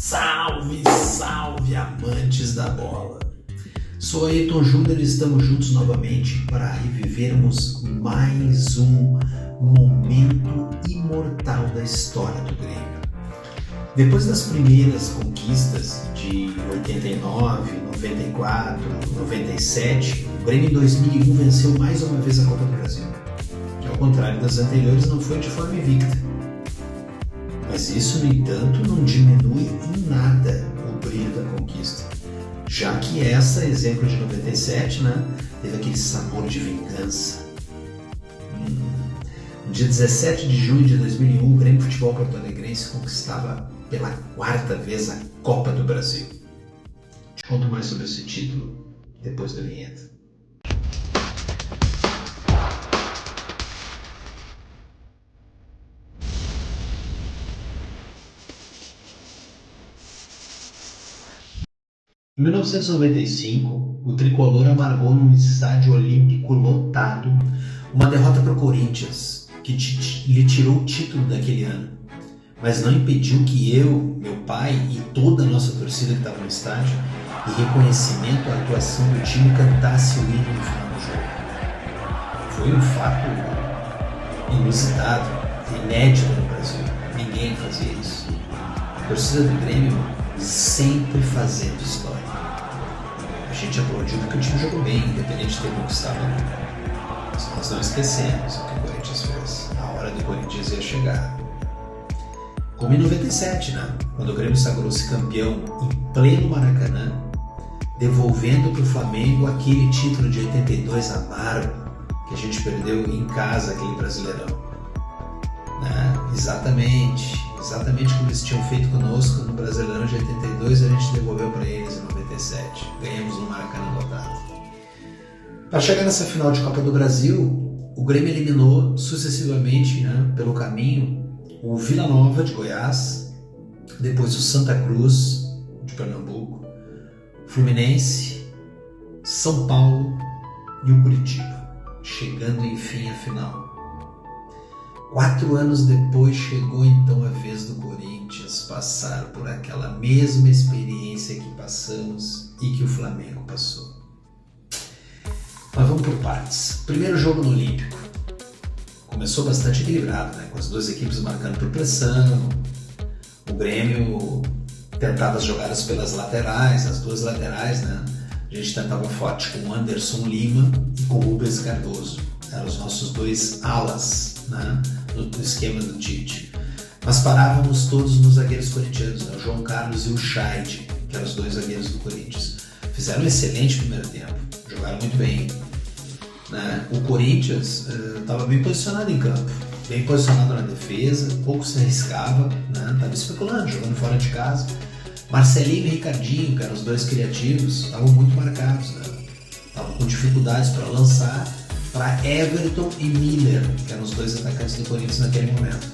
Salve, salve, amantes da bola! Sou Ayrton Júnior e estamos juntos novamente para revivermos mais um momento imortal da história do Grêmio. Depois das primeiras conquistas de 89, 94, 97, o Grêmio em 2001 venceu mais uma vez a Copa do Brasil, que ao contrário das anteriores não foi de forma invicta. Mas isso, no entanto, não diminui em nada o brilho da conquista, já que essa, exemplo de 97, teve aquele sabor de vingança. No dia 17 de junho de 2001, o Grêmio Futebol Porto Alegrense conquistava pela quarta vez a Copa do Brasil. Te conto mais sobre esse título depois da vinheta. Em 1995, o tricolor amargou num estádio olímpico lotado uma derrota para o Corinthians, que lhe tirou o título daquele ano, mas não impediu que eu, meu pai e toda a nossa torcida que estava no estádio, em reconhecimento à atuação do time, cantasse o hino no final do jogo. Foi um fato inusitado, inédito no Brasil. Ninguém fazia isso. A torcida do Grêmio sempre fazendo história. A gente aplaudiu porque o time jogou bem, independente de ter conquistado ou não. Mas nós não esquecemos o que o Corinthians fez. A hora do Corinthians ia chegar. Como em 97, quando o Grêmio sagrou-se campeão em pleno Maracanã, devolvendo para o Flamengo aquele título de 82 amargo que a gente perdeu em casa, aquele Brasileirão. Exatamente como eles tinham feito conosco no Brasileirão de 82, a gente devolveu para eles em 97. Ganhamos no Maracanã lotado. Para chegar nessa final de Copa do Brasil, o Grêmio eliminou sucessivamente, pelo caminho, o Vila Nova de Goiás, depois o Santa Cruz de Pernambuco, Fluminense, São Paulo e o Curitiba, chegando enfim à final. 4 anos depois chegou então a vez do Corinthians passar por aquela mesma experiência que passamos e que o Flamengo passou. Mas vamos por partes. Primeiro jogo no Olímpico. Começou bastante equilibrado, com as duas equipes marcando por pressão. O Grêmio tentava as jogadas pelas laterais, as duas laterais, A gente tentava forte com o Anderson Lima e com o Rubens Cardoso. Eram os nossos dois alas, no esquema do Tite. Mas parávamos todos nos zagueiros corintianos, o João Carlos e o Scheid, que eram os dois zagueiros do Corinthians. Fizeram um excelente primeiro tempo, jogaram muito bem. O Corinthians estava bem posicionado em campo, bem posicionado na defesa, pouco se arriscava, estava especulando, jogando fora de casa. Marcelinho e Ricardinho, que eram os dois criativos, estavam muito marcados, estavam com dificuldades para lançar, para Everton e Miller, que eram os dois atacantes do Corinthians naquele momento.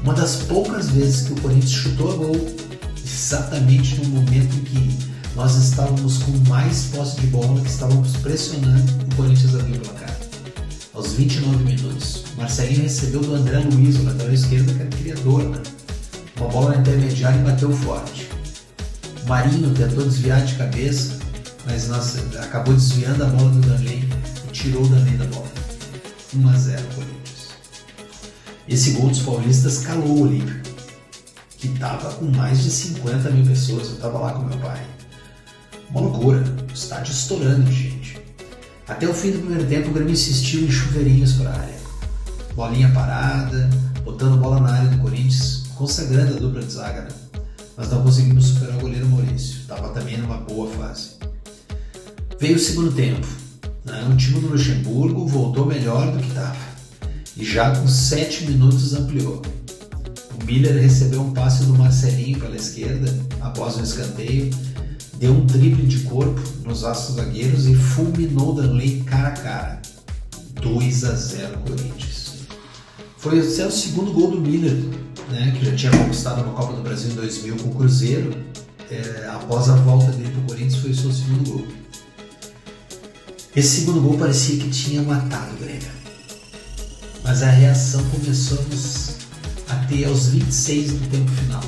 Uma das poucas vezes que o Corinthians chutou a gol, exatamente no momento em que nós estávamos com mais posse de bola, que estávamos pressionando, o Corinthians abriu o placar. Aos 29 minutos, Marcelinho recebeu do André Luiz, o lateral esquerdo, que era criador, uma bola na intermediária e bateu forte. Marinho tentou desviar de cabeça, mas acabou desviando a bola do Danley e tirou o Danley da bola. 1-0 Corinthians. Esse gol dos paulistas calou o Olímpico, que estava com mais de 50 mil pessoas. Eu estava lá com meu pai. Uma loucura, o estádio estourando de gente. Até o fim do primeiro tempo, o Grêmio insistiu em chuveirinhos para a área. Bolinha parada, botando bola na área do Corinthians, consagrando a dupla de zaga, Mas não conseguimos superar o goleiro Maurício. Estava também numa boa fase. Veio o segundo tempo. O time do Luxemburgo voltou melhor do que estava. E já com 7 minutos ampliou. O Miller recebeu um passe do Marcelinho pela esquerda, após um escanteio, deu um drible de corpo nos nossos zagueiros e fulminou o Danley cara a cara. 2-0 Corinthians. Foi o segundo gol do Miller, que já tinha conquistado uma Copa do Brasil em 2000 com o Cruzeiro. Após a volta dele para o Corinthians, foi o seu segundo gol. Esse segundo gol parecia que tinha matado o Grêmio. Mas a reação começamos a ter aos 26 do tempo final.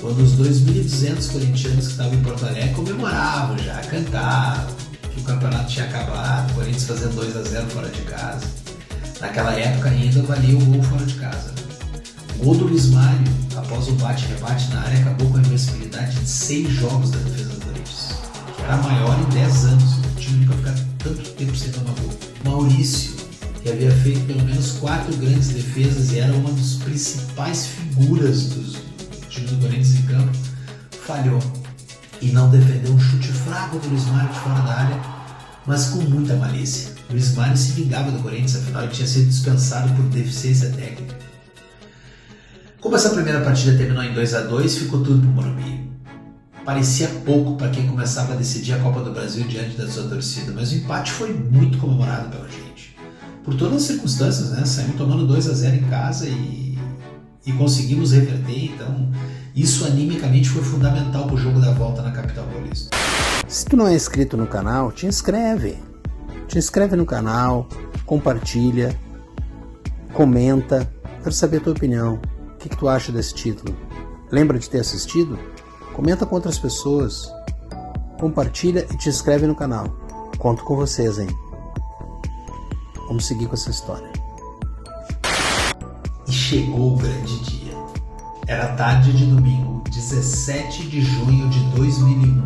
quando os 2.200 corintianos que estavam em Porto Alegre comemoravam já, cantavam que o campeonato tinha acabado, o Corinthians fazendo 2-0 fora de casa. Naquela época ainda valia o gol fora de casa. O gol do Luiz Mário, após o bate-rebate na área, acabou com a invencibilidade de 6 jogos da defesa do Corinthians, que era a maior em 10 anos. O time nunca ficar tanto tempo sem tomar gol. Maurício, que havia feito pelo menos 4 grandes defesas e era uma das principais figuras do time do Corinthians em campo, falhou e não defendeu um chute fraco do Luiz Mário de fora da área, mas com muita malícia. Luiz Mário se vingava do Corinthians, afinal ele tinha sido dispensado por deficiência técnica. Como essa primeira partida terminou em 2-2, ficou tudo pro Morumbi. Parecia pouco para quem começava a decidir a Copa do Brasil diante da sua torcida, mas o empate foi muito comemorado pela gente. Por todas as circunstâncias, né? Saímos tomando 2-0 em casa e conseguimos reverter, então isso animicamente foi fundamental para o jogo da volta na capital paulista. Se tu não é inscrito no canal, te inscreve. Te inscreve no canal, compartilha, comenta, quero saber a tua opinião. O que tu acha desse título? Lembra de ter assistido? Comenta com outras pessoas, compartilha e te inscreve no canal. Conto com vocês, hein? Vamos seguir com essa história. E chegou o grande dia. Era tarde de domingo, 17 de junho de 2001,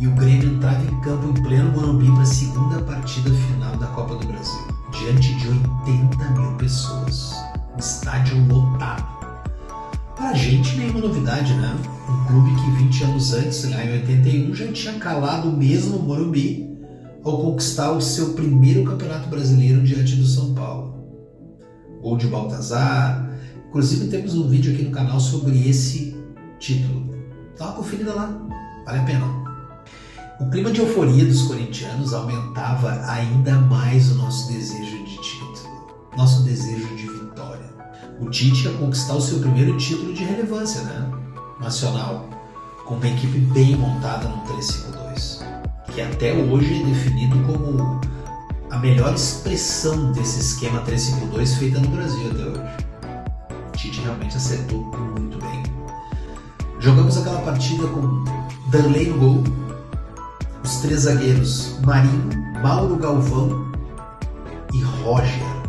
e o Grêmio entrava em campo em pleno Morumbi para a segunda partida final da Copa do Brasil, diante de 80 mil pessoas. Um estádio lotado. Pra gente, nenhuma novidade, né? Um clube que 20 anos antes, lá em 81, já tinha calado o mesmo Morumbi ao conquistar o seu primeiro campeonato brasileiro diante do São Paulo. Gol de Baltazar. Inclusive temos um vídeo aqui no canal sobre esse título. Dá uma conferida lá, vale a pena. O clima de euforia dos corintianos aumentava ainda mais o nosso desejo de título, nosso desejo de vitória. O Tite ia conquistar o seu primeiro título de relevância, né? Nacional, com uma equipe bem montada no 3-5-2, que até hoje é definido como a melhor expressão desse esquema 3-5-2 feita no Brasil até hoje. O Tite realmente acertou muito bem. Jogamos aquela partida com Darley no gol, os 3 zagueiros Marinho, Mauro Galvão e Roger.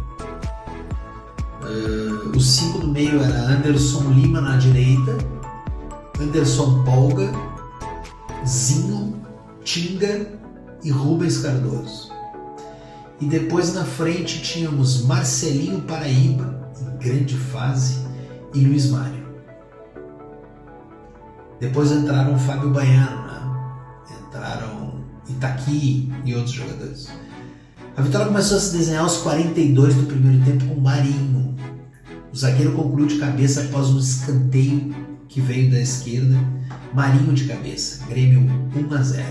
Os 5 do meio era Anderson Lima na direita, Anderson Polga, Zinho, Tinga e Rubens Cardoso. E depois na frente tínhamos Marcelinho Paraíba, em grande fase, e Luiz Mário. Depois entraram Fábio Baiano, né? Entraram Itaqui e outros jogadores. A vitória começou a se desenhar aos 42 do primeiro tempo com Marinho. O zagueiro concluiu de cabeça após um escanteio que veio da esquerda. Marinho de cabeça, Grêmio 1-0.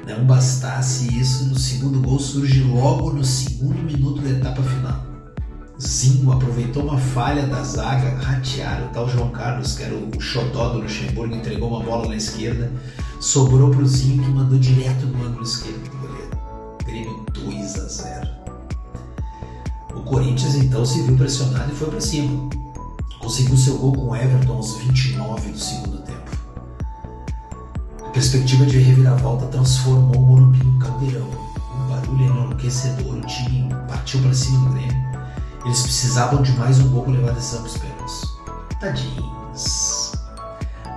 Não bastasse isso, no segundo gol surge logo no segundo minuto da etapa final. Zinho aproveitou uma falha da zaga, ratearam o tal João Carlos, que era o xodó do Luxemburgo, entregou uma bola na esquerda, sobrou para o Zinho, que mandou direto no ângulo esquerdo do goleiro. Grêmio 2-0. O Corinthians então se viu pressionado e foi para cima. Conseguiu seu gol com o Everton aos 29 do segundo tempo. A perspectiva de reviravolta transformou o Morumbi num caldeirão. Um barulho enlouquecedor, o time partiu para cima do Grêmio. Eles precisavam de mais um gol para levar a decisão para os pênaltis. Tadinhos.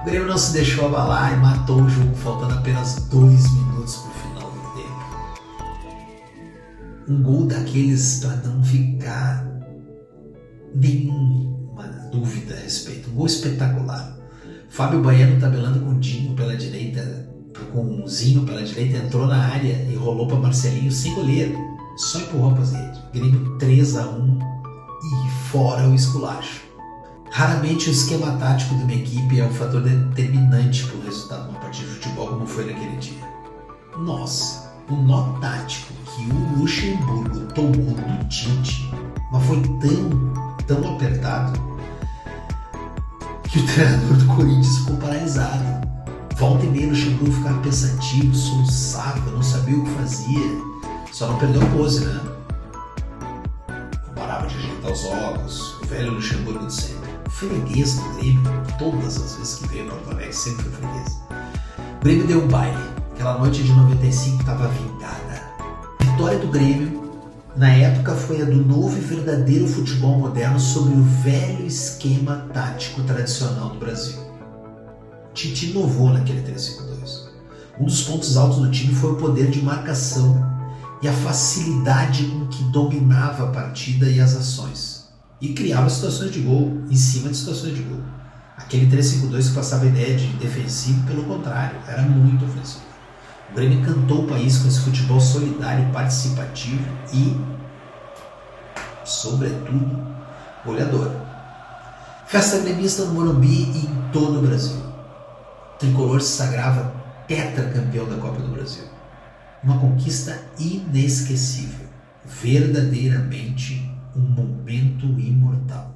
O Grêmio não se deixou abalar e matou o jogo, faltando apenas 2 minutos para o final do tempo. Um gol daqueles para não ficar nenhuma dúvida a respeito. Um gol espetacular. Fábio Baiano tabelando com o Dinho pela direita, com o Zinho pela direita, entrou na área e rolou para Marcelinho sem goleiro. Só empurrou para as redes. Grêmio 3-1 e fora o esculacho. Raramente o esquema tático de uma equipe é um fator determinante para o resultado de uma partida de futebol como foi naquele dia. Nossa, o nó tático que o Luxemburgo tomou do Tite, mas foi tão apertado que o treinador do Corinthians ficou paralisado. Volta e meia o Luxemburgo ficava pensativo, soluçava, não sabia o que fazia. Só não perdeu a pose, né? Não parava de ajeitar os óculos, o velho Luxemburgo de sempre. freguês do Grêmio, todas as vezes que veio a Porto Alegre, sempre foi freguês. O Grêmio deu um baile. Aquela noite de 95 estava vingada. A vitória do Grêmio, na época, foi a do novo e verdadeiro futebol moderno sobre o velho esquema tático tradicional do Brasil. Tite inovou naquele 3-5-2. Um dos pontos altos do time foi o poder de marcação e a facilidade com que dominava a partida e as ações. E criava situações de gol em cima de situações de gol. Aquele 3-5-2 que passava a ideia de defensivo, pelo contrário, era muito ofensivo. O Grêmio encantou o país com esse futebol solidário, participativo e, sobretudo, goleador. Festa gremista no Morumbi e em todo o Brasil. O tricolor se sagrava tetracampeão da Copa do Brasil. Uma conquista inesquecível. Verdadeiramente um momento imortal.